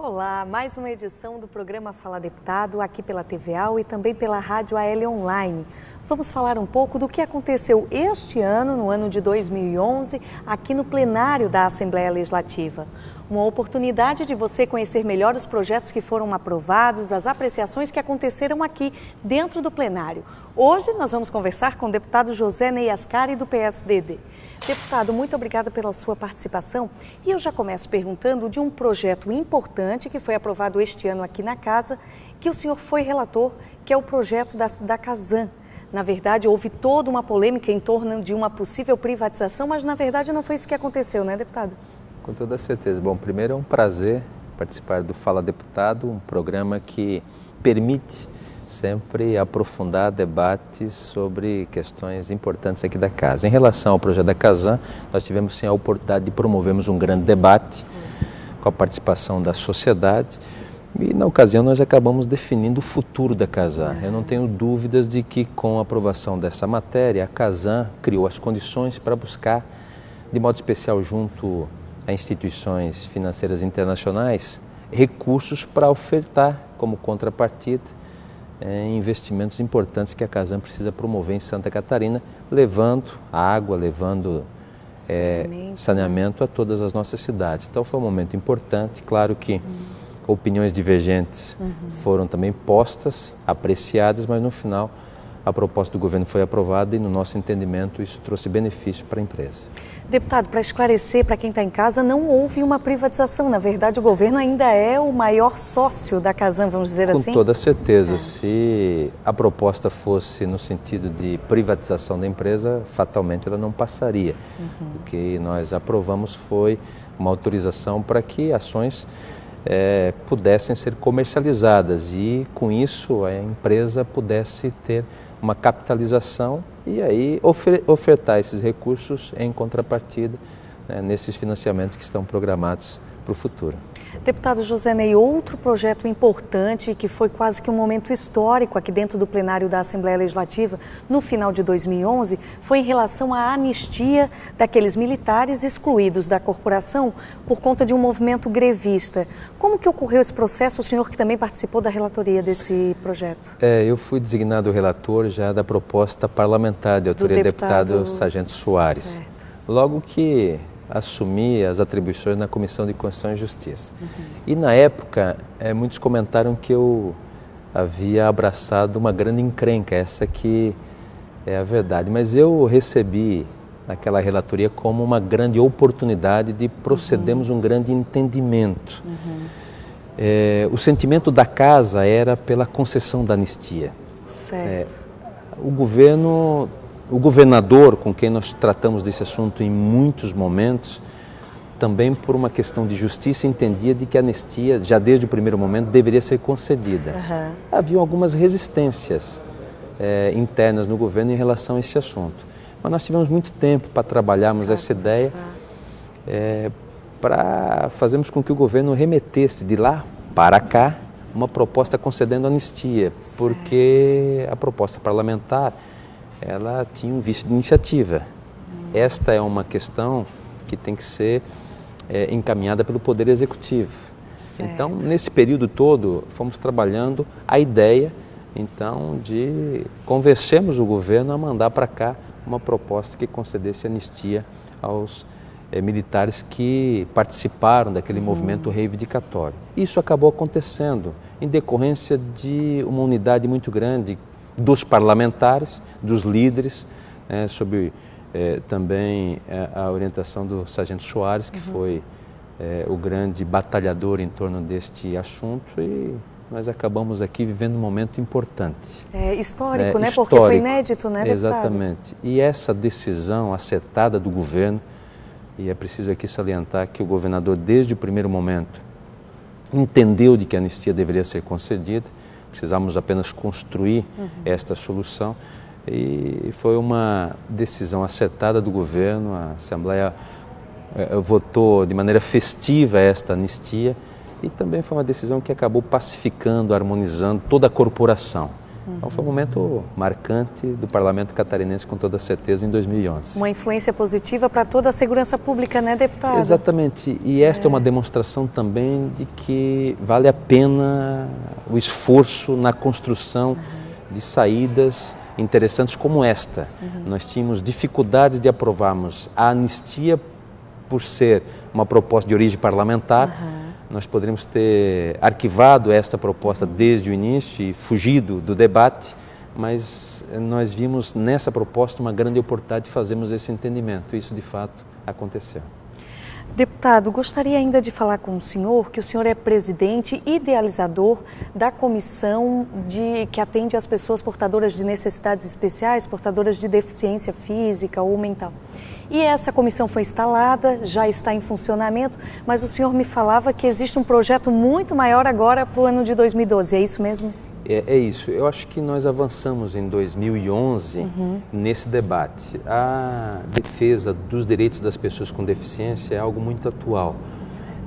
Olá, mais uma edição do programa Fala Deputado, aqui pela TVAL e também pela Rádio AL Online. Vamos falar um pouco do que aconteceu este ano, no ano de 2011, aqui no plenário da Assembleia Legislativa. Uma oportunidade de você conhecer melhor os projetos que foram aprovados, as apreciações que aconteceram aqui dentro do plenário. Hoje nós vamos conversar com o deputado José Ney Ascari, do PSDB. Deputado, muito obrigada pela sua participação e eu já começo perguntando de um projeto importante que foi aprovado este ano aqui na Casa, que o senhor foi relator, que é o projeto da Casan. Na verdade, houve toda uma polêmica em torno de uma possível privatização, mas na verdade não foi isso que aconteceu, né, deputado? Com toda certeza. Bom, primeiro é um prazer participar do Fala Deputado, um programa que permite sempre aprofundar debates sobre questões importantes aqui da Casa. Em relação ao projeto da Casan, nós tivemos sim a oportunidade de promovermos um grande debate com a participação da sociedade e na ocasião nós acabamos definindo o futuro da Casan. Eu não tenho dúvidas de que com a aprovação dessa matéria, a Casan criou as condições para buscar, de modo especial junto a instituições financeiras internacionais, recursos para ofertar como contrapartida investimentos importantes que a Casan precisa promover em Santa Catarina, levando água, levando saneamento a todas as nossas cidades. Então foi um momento importante, claro que opiniões divergentes foram também postas, apreciadas, mas no final a proposta do governo foi aprovada e no nosso entendimento isso trouxe benefício para a empresa. Deputado, para esclarecer para quem está em casa, não houve uma privatização. Na verdade, o governo ainda é o maior sócio da Casan, vamos dizer assim? Com toda certeza. Se a proposta fosse no sentido de privatização da empresa, fatalmente ela não passaria. O que nós aprovamos foi uma autorização para que ações pudessem ser comercializadas e, com isso, a empresa pudesse ter uma capitalização e aí ofertar esses recursos em contrapartida nesses financiamentos que estão programados para o futuro. Deputado José Ney, outro projeto importante que foi quase que um momento histórico aqui dentro do plenário da Assembleia Legislativa no final de 2011 foi em relação à anistia daqueles militares excluídos da corporação por conta de um movimento grevista. Como que ocorreu esse processo, o senhor que também participou da relatoria desse projeto? Eu fui designado relator já da proposta parlamentar de autoria do deputado Sargento Soares. Certo. Logo que assumi as atribuições na Comissão de Constituição e Justiça. E na época, muitos comentaram que eu havia abraçado uma grande encrenca, essa que é a verdade. Mas eu recebi naquela relatoria como uma grande oportunidade de procedermos um grande entendimento. O sentimento da Casa era pela concessão da anistia. Certo. O governador, com quem nós tratamos desse assunto em muitos momentos, também por uma questão de justiça, entendia de que a anistia, já desde o primeiro momento, deveria ser concedida. Havia algumas resistências internas no governo em relação a esse assunto. Mas nós tivemos muito tempo para trabalharmos essa ideia, para fazermos com que o governo remetesse de lá para cá uma proposta concedendo anistia, porque a proposta parlamentar ela tinha um vício de iniciativa. Esta é uma questão que tem que ser encaminhada pelo Poder Executivo. Certo. Então, nesse período todo, fomos trabalhando a ideia, então, de convencermos o governo a mandar para cá uma proposta que concedesse anistia aos militares que participaram daquele movimento reivindicatório. Isso acabou acontecendo em decorrência de uma unidade muito grande dos parlamentares, dos líderes, sob também a orientação do Sargento Soares, que foi o grande batalhador em torno deste assunto, e nós acabamos aqui vivendo um momento importante. Histórico, né? Porque foi inédito, né, deputado? Exatamente. E essa decisão acertada do governo, e é preciso aqui salientar que o governador, desde o primeiro momento, entendeu de que a anistia deveria ser concedida. Precisávamos apenas construir esta solução e foi uma decisão acertada do governo. A Assembleia votou de maneira festiva esta anistia e também foi uma decisão que acabou pacificando, harmonizando toda a corporação. Então foi um momento marcante do Parlamento catarinense, com toda certeza, em 2011. Uma influência positiva para toda a segurança pública, né, deputado? Exatamente. E esta é uma demonstração também de que vale a pena o esforço na construção de saídas interessantes como esta. Nós tínhamos dificuldades de aprovarmos a anistia por ser uma proposta de origem parlamentar. Nós poderíamos ter arquivado esta proposta desde o início e fugido do debate, mas nós vimos nessa proposta uma grande oportunidade de fazermos esse entendimento. Isso, de fato, aconteceu. Deputado, gostaria ainda de falar com o senhor, que o senhor é presidente e idealizador da comissão que atende as pessoas portadoras de necessidades especiais, portadoras de deficiência física ou mental. E essa comissão foi instalada, já está em funcionamento, mas o senhor me falava que existe um projeto muito maior agora para o ano de 2012, é isso mesmo? É isso. Eu acho que nós avançamos em 2011 nesse debate. A defesa dos direitos das pessoas com deficiência é algo muito atual,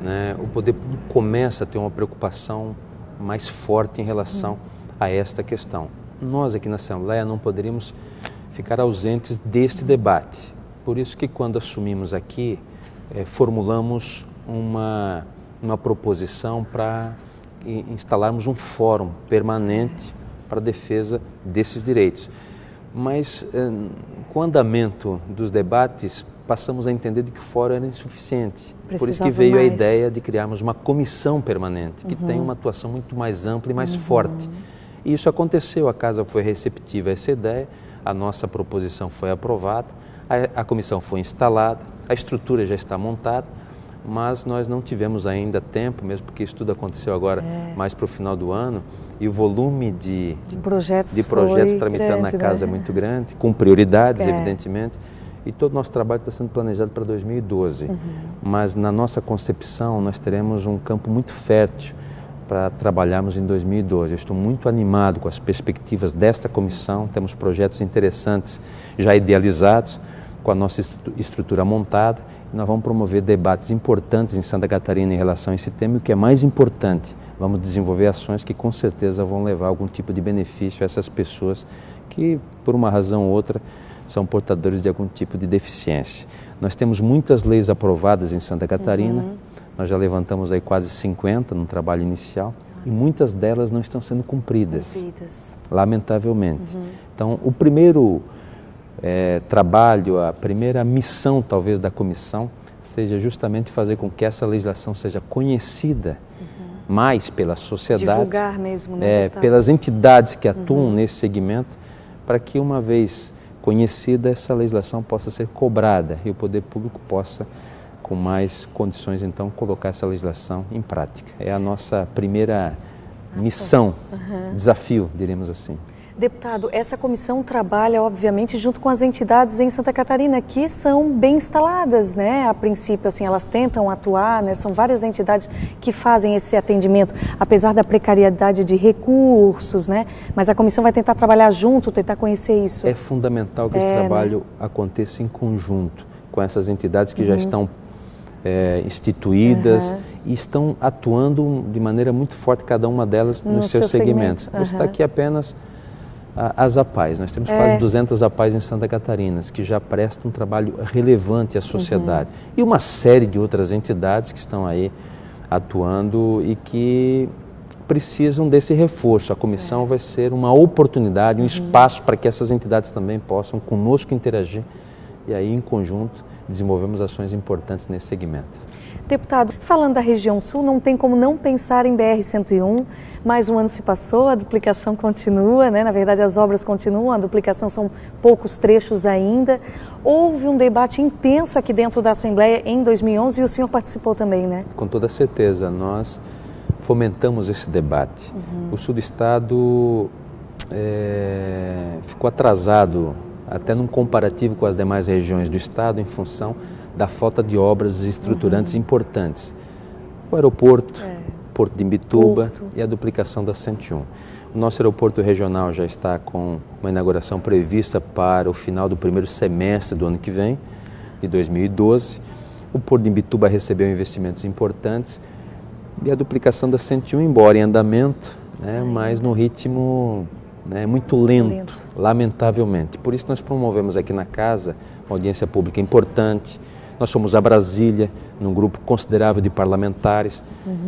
né? O poder público começa a ter uma preocupação mais forte em relação a esta questão. Nós aqui na Assembleia não poderíamos ficar ausentes deste debate. Por isso que quando assumimos aqui, formulamos uma proposição para instalarmos um fórum permanente para a defesa desses direitos. Mas com o andamento dos debates, passamos a entender de que o fórum era insuficiente. Por isso que veio a ideia de criarmos uma comissão permanente, que tem uma atuação muito mais ampla e mais forte. E isso aconteceu, a Casa foi receptiva a essa ideia, a nossa proposição foi aprovada, a comissão foi instalada, a estrutura já está montada, mas nós não tivemos ainda tempo, mesmo porque isso tudo aconteceu agora mais para o final do ano, e o volume de projetos tramitando na casa é muito grande, com prioridades, evidentemente, e todo o nosso trabalho está sendo planejado para 2012. Mas na nossa concepção nós teremos um campo muito fértil para trabalharmos em 2012. Eu estou muito animado com as perspectivas desta comissão, temos projetos interessantes já idealizados, com a nossa estrutura montada, e nós vamos promover debates importantes em Santa Catarina em relação a esse tema, e o que é mais importante, vamos desenvolver ações que com certeza vão levar algum tipo de benefício a essas pessoas que, por uma razão ou outra, são portadores de algum tipo de deficiência. Nós temos muitas leis aprovadas em Santa Catarina, nós já levantamos aí quase 50 no trabalho inicial, e muitas delas não estão sendo cumpridas, lamentavelmente. Então, o primeiro trabalho, a primeira missão talvez da comissão seja justamente fazer com que essa legislação seja conhecida mais pela sociedade, divulgar mesmo, né, pelas entidades que atuam nesse segmento, para que uma vez conhecida essa legislação possa ser cobrada e o poder público possa, com mais condições então, colocar essa legislação em prática. É a nossa primeira missão, desafio, diremos assim. Deputado, essa comissão trabalha, obviamente, junto com as entidades em Santa Catarina, que são bem instaladas, né? A princípio, assim, elas tentam atuar, né? São várias entidades que fazem esse atendimento, apesar da precariedade de recursos, né? Mas a comissão vai tentar trabalhar junto, tentar conhecer isso. É fundamental que esse trabalho aconteça em conjunto com essas entidades que já estão instituídas e estão atuando de maneira muito forte, cada uma delas nos seus segmentos. Você está aqui apenas as APAES. Nós temos quase 200 APAES em Santa Catarina, que já prestam um trabalho relevante à sociedade. E uma série de outras entidades que estão aí atuando e que precisam desse reforço. A comissão vai ser uma oportunidade, um espaço para que essas entidades também possam conosco interagir e aí, em conjunto, desenvolvemos ações importantes nesse segmento. Deputado, falando da região sul, não tem como não pensar em BR-101. Mais um ano se passou, a duplicação continua, né? Na verdade, as obras continuam, a duplicação são poucos trechos ainda. Houve um debate intenso aqui dentro da Assembleia em 2011 e o senhor participou também, né? Com toda certeza, nós fomentamos esse debate. O sul do estado ficou atrasado, até num comparativo com as demais regiões do estado, em função da falta de obras estruturantes importantes. O aeroporto, Porto de Imbituba e a duplicação da 101. O nosso aeroporto regional já está com uma inauguração prevista para o final do primeiro semestre do ano que vem, de 2012. O Porto de Imbituba recebeu investimentos importantes e a duplicação da 101, embora em andamento, né, mas num ritmo né, é muito lento, lamentavelmente. Por isso nós promovemos aqui na casa uma audiência pública importante. Nós fomos a Brasília, num grupo considerável de parlamentares,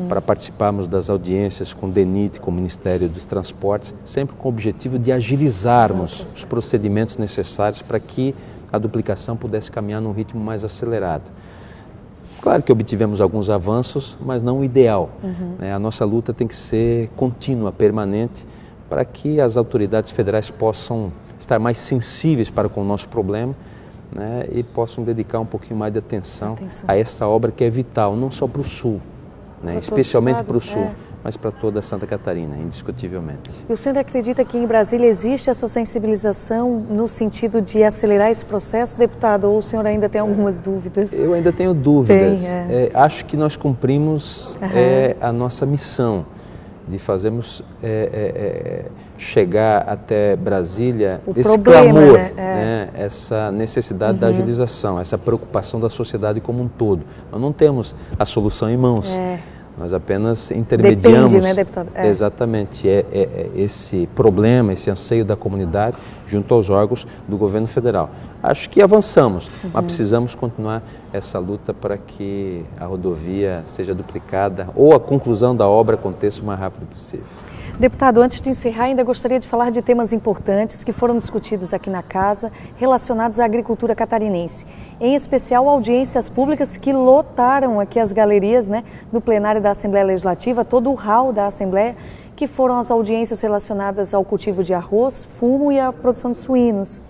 para participarmos das audiências com o DENIT, com o Ministério dos Transportes, sempre com o objetivo de agilizarmos os procedimentos necessários para que a duplicação pudesse caminhar num ritmo mais acelerado. Claro que obtivemos alguns avanços, mas não o ideal. Né? A nossa luta tem que ser contínua, permanente, para que as autoridades federais possam estar mais sensíveis para com o nosso problema, né, e possam dedicar um pouquinho mais de atenção a esta obra que é vital, não só para o Sul, né, especialmente para o Sul, mas para toda Santa Catarina, indiscutivelmente. E o senhor acredita que em Brasília existe essa sensibilização no sentido de acelerar esse processo, deputado, ou o senhor ainda tem algumas dúvidas? Eu ainda tenho dúvidas. Acho que nós cumprimos a nossa missão de fazermos chegar até Brasília esse clamor, né, essa necessidade da agilização, essa preocupação da sociedade como um todo. Nós não temos a solução em mãos, nós apenas intermediamos. Depende, né, deputado? Exatamente, esse problema, esse anseio da comunidade junto aos órgãos do governo federal. Acho que avançamos, mas precisamos continuar essa luta para que a rodovia seja duplicada ou a conclusão da obra aconteça o mais rápido possível. Deputado, antes de encerrar, ainda gostaria de falar de temas importantes que foram discutidos aqui na casa, relacionados à agricultura catarinense. Em especial, audiências públicas que lotaram aqui as galerias, né, do plenário da Assembleia Legislativa, todo o hall da Assembleia, que foram as audiências relacionadas ao cultivo de arroz, fumo e à produção de suínos.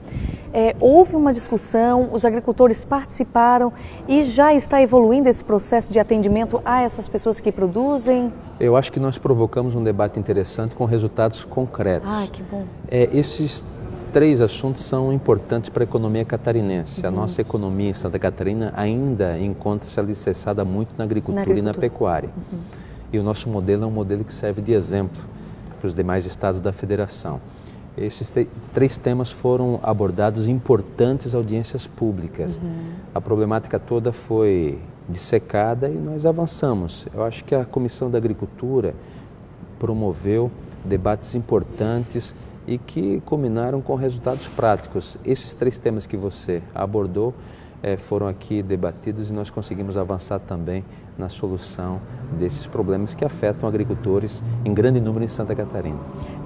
Houve uma discussão, os agricultores participaram e já está evoluindo esse processo de atendimento a essas pessoas que produzem? Eu acho que nós provocamos um debate interessante com resultados concretos. Ah, que bom. Esses três assuntos são importantes para a economia catarinense. A nossa economia em Santa Catarina ainda encontra-se alicerçada muito na agricultura e na pecuária. E o nosso modelo é um modelo que serve de exemplo para os demais estados da federação. Esses três temas foram abordados em importantes audiências públicas. A problemática toda foi dissecada e nós avançamos. Eu acho que a Comissão da Agricultura promoveu debates importantes e que culminaram com resultados práticos. Esses três temas que você abordou foram aqui debatidos e nós conseguimos avançar também na solução desses problemas que afetam agricultores em grande número em Santa Catarina.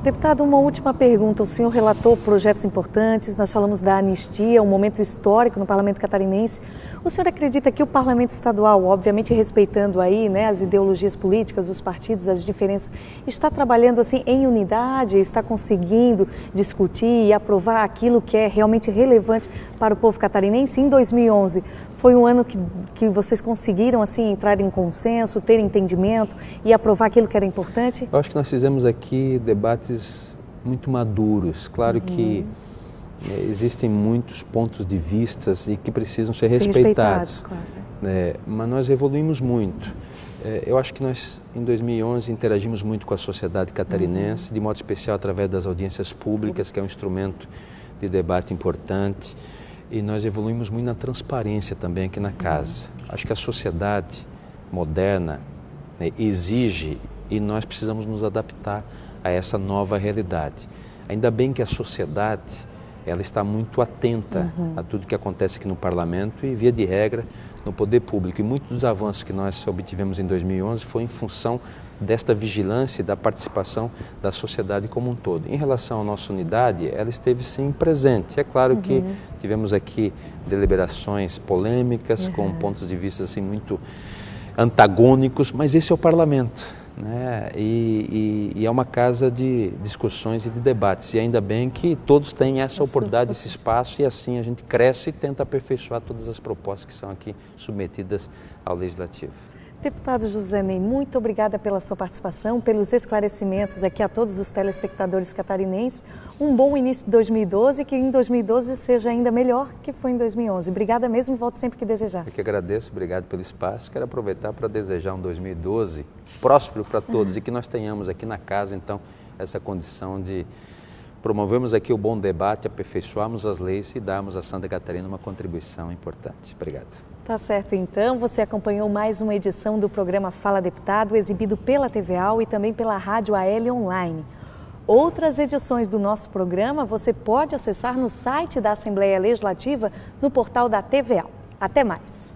Deputado, uma última pergunta. O senhor relatou projetos importantes, nós falamos da anistia, um momento histórico no Parlamento Catarinense. O senhor acredita que o Parlamento Estadual, obviamente respeitando aí, né, as ideologias políticas, os partidos, as diferenças, está trabalhando assim em unidade, está conseguindo discutir e aprovar aquilo que é realmente relevante para o povo catarinense? Em 2011, foi um ano que vocês conseguiram assim entrar em consenso, ter entendimento e aprovar aquilo que era importante? Eu acho que nós fizemos aqui debates muito maduros. Claro que existem muitos pontos de vista e que precisam ser respeitados. Claro. Mas nós evoluímos muito. Eu acho que nós, em 2011, interagimos muito com a sociedade catarinense, de modo especial através das audiências públicas, que é um instrumento de debate importante. E nós evoluímos muito na transparência também aqui na casa. Acho que a sociedade moderna, né, exige e nós precisamos nos adaptar a essa nova realidade. Ainda bem que a sociedade ela está muito atenta a tudo que acontece aqui no Parlamento e, via de regra, no poder público. E muitos dos avanços que nós obtivemos em 2011 foi em função desta vigilância e da participação da sociedade como um todo. Em relação à nossa unidade, ela esteve sim presente. É claro que tivemos aqui deliberações polêmicas, com pontos de vista assim, muito antagônicos, mas esse é o Parlamento, né? E é uma casa de discussões e de debates. E ainda bem que todos têm essa oportunidade, esse espaço, e assim a gente cresce e tenta aperfeiçoar todas as propostas que são aqui submetidas ao Legislativo. Deputado José Ney, muito obrigada pela sua participação, pelos esclarecimentos aqui a todos os telespectadores catarinenses. Um bom início de 2012 e que em 2012 seja ainda melhor que foi em 2011. Obrigada mesmo, volto sempre que desejar. Eu que agradeço, obrigado pelo espaço. Quero aproveitar para desejar um 2012 próspero para todos e que nós tenhamos aqui na casa, então, essa condição de promovermos aqui o bom debate, aperfeiçoarmos as leis e darmos a Santa Catarina uma contribuição importante. Obrigado. Tá certo, então. Você acompanhou mais uma edição do programa Fala Deputado, exibido pela TVAL e também pela Rádio AL Online. Outras edições do nosso programa você pode acessar no site da Assembleia Legislativa, no portal da TVA. Até mais!